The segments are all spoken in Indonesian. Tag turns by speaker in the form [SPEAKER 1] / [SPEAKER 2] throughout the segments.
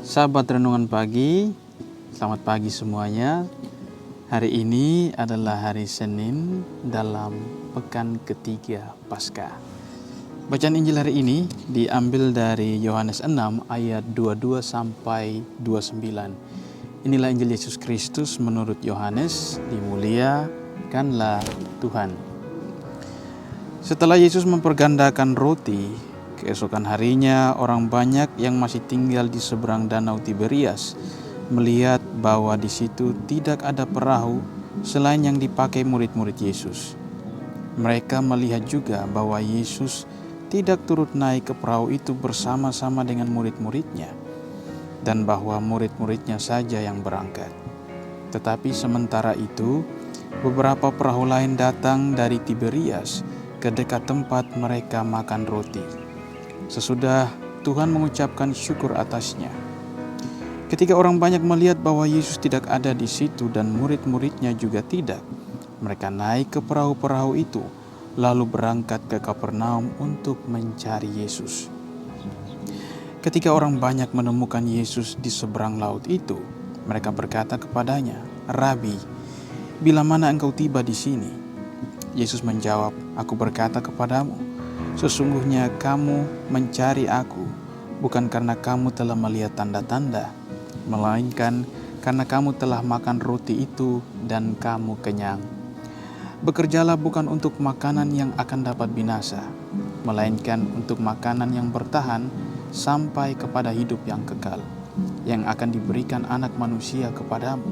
[SPEAKER 1] Sahabat Renungan Pagi, selamat pagi semuanya. Hari ini adalah hari Senin dalam pekan ketiga Paskah. Bacaan Injil hari ini diambil dari Yohanes 6 ayat 22 sampai 29. Inilah Injil Yesus Kristus menurut Yohanes, dimuliakanlah Tuhan. Setelah Yesus mempergandakan roti, keesokan harinya orang banyak yang masih tinggal di seberang danau Tiberias melihat bahwa di situ tidak ada perahu selain yang dipakai murid-murid Yesus. Mereka melihat juga bahwa Yesus tidak turut naik ke perahu itu bersama-sama dengan murid-muridnya, dan bahwa murid-muridnya saja yang berangkat. Tetapi sementara itu, beberapa perahu lain datang dari Tiberias ke dekat tempat mereka makan roti. Sesudah Tuhan mengucapkan syukur atasnya. Ketika orang banyak melihat bahwa Yesus tidak ada di situ dan murid-muridnya juga tidak, mereka naik ke perahu-perahu itu, lalu berangkat ke Kapernaum untuk mencari Yesus. Ketika orang banyak menemukan Yesus di seberang laut itu, mereka berkata kepadanya, "Rabi, bila mana engkau tiba di sini?" Yesus menjawab, "Aku berkata kepadamu, sesungguhnya kamu mencari aku, bukan karena kamu telah melihat tanda-tanda, melainkan karena kamu telah makan roti itu dan kamu kenyang. Bekerjalah bukan untuk makanan yang akan dapat binasa, melainkan untuk makanan yang bertahan sampai kepada hidup yang kekal, yang akan diberikan Anak Manusia kepadamu,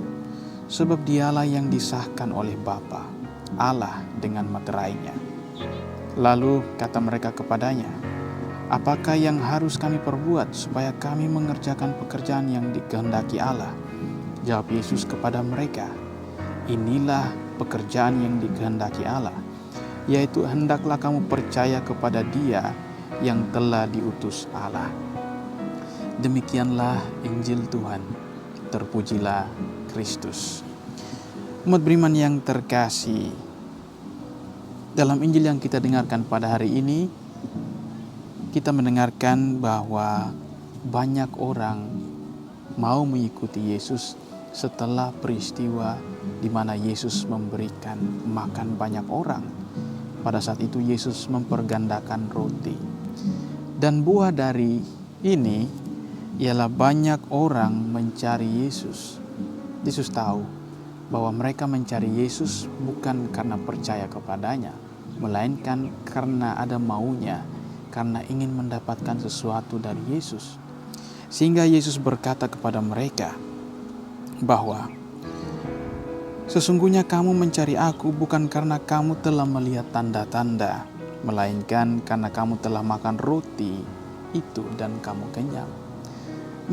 [SPEAKER 1] sebab dialah yang disahkan oleh Bapa, Allah dengan materainya." Lalu kata mereka kepadanya, "Apakah yang harus kami perbuat supaya kami mengerjakan pekerjaan yang dikehendaki Allah?" Jawab Yesus kepada mereka, "Inilah pekerjaan yang dikehendaki Allah, yaitu hendaklah kamu percaya kepada Dia yang telah diutus Allah." Demikianlah Injil Tuhan. Terpujilah Kristus. Umat beriman yang terkasih, dalam Injil yang kita dengarkan pada hari ini, kita mendengarkan bahwa banyak orang mau mengikuti Yesus setelah peristiwa di mana Yesus memberikan makan banyak orang. Pada saat itu Yesus mempergandakan roti. Dan buah dari ini ialah banyak orang mencari Yesus. Yesus tahu bahwa mereka mencari Yesus bukan karena percaya kepadanya, melainkan karena ada maunya, karena ingin mendapatkan sesuatu dari Yesus. Sehingga Yesus berkata kepada mereka bahwa sesungguhnya kamu mencari aku bukan karena kamu telah melihat tanda-tanda, melainkan karena kamu telah makan roti itu dan kamu kenyang.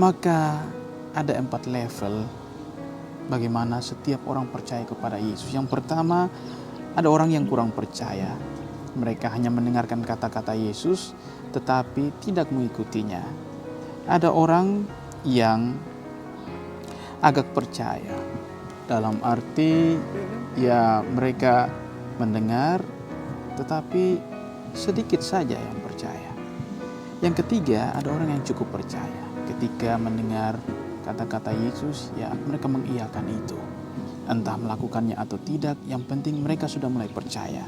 [SPEAKER 1] Maka ada 4 level bagaimana setiap orang percaya kepada Yesus. Yang pertama, ada orang yang kurang percaya. Mereka hanya mendengarkan kata-kata Yesus tetapi tidak mengikutinya. Ada orang yang agak percaya, dalam arti ya mereka mendengar tetapi sedikit saja yang percaya. Yang ketiga, ada orang yang cukup percaya. Ketika mendengar kata-kata Yesus, ya mereka mengiyakan itu. Entah melakukannya atau tidak, yang penting mereka sudah mulai percaya.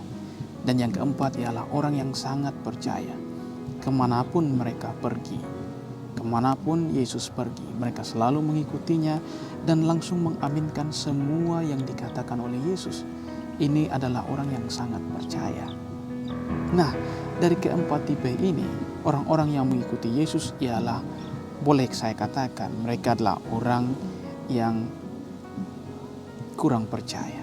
[SPEAKER 1] Dan yang keempat ialah orang yang sangat percaya. Kemanapun mereka pergi, kemanapun Yesus pergi, mereka selalu mengikutinya dan langsung mengaminkan semua yang dikatakan oleh Yesus. Ini adalah orang yang sangat percaya. Nah, dari keempat tipe ini, orang-orang yang mengikuti Yesus ialah, boleh saya katakan, mereka adalah orang yang kurang percaya.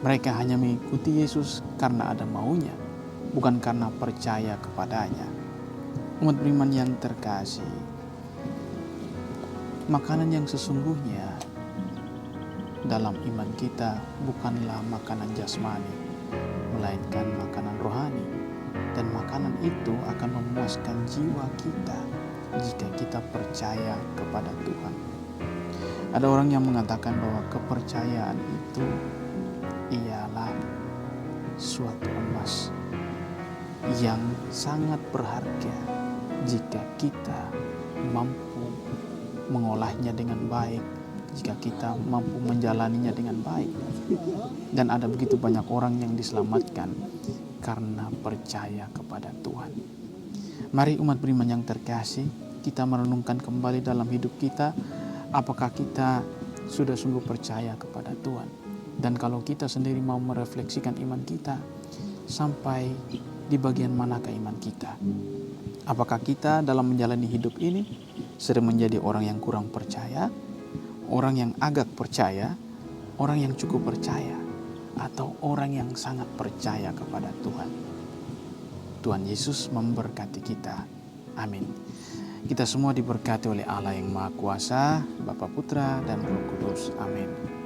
[SPEAKER 1] Mereka hanya mengikuti Yesus karena ada maunya, bukan karena percaya kepadanya. Umat beriman yang terkasih, makanan yang sesungguhnya dalam iman kita bukanlah makanan jasmani, melainkan makanan rohani. Dan makanan itu akan memuaskan jiwa kita jika kita percaya kepada Tuhan. Ada orang yang mengatakan bahwa kepercayaan itu ialah suatu emas yang sangat berharga jika kita mampu mengolahnya dengan baik, jika kita mampu menjalaninya dengan baik. Dan ada begitu banyak orang yang diselamatkan karena percaya kepada Tuhan. Mari umat beriman yang terkasih, kita merenungkan kembali dalam hidup kita, apakah kita sudah sungguh percaya kepada Tuhan. Dan kalau kita sendiri mau merefleksikan iman kita, sampai di bagian manakah iman kita? Apakah kita dalam menjalani hidup ini sering menjadi orang yang kurang percaya, orang yang agak percaya, orang yang cukup percaya, atau orang yang sangat percaya kepada Tuhan? Tuhan Yesus memberkati kita. Amin. Kita semua diberkati oleh Allah yang Maha Kuasa, Bapa, Putra, dan Roh Kudus. Amin.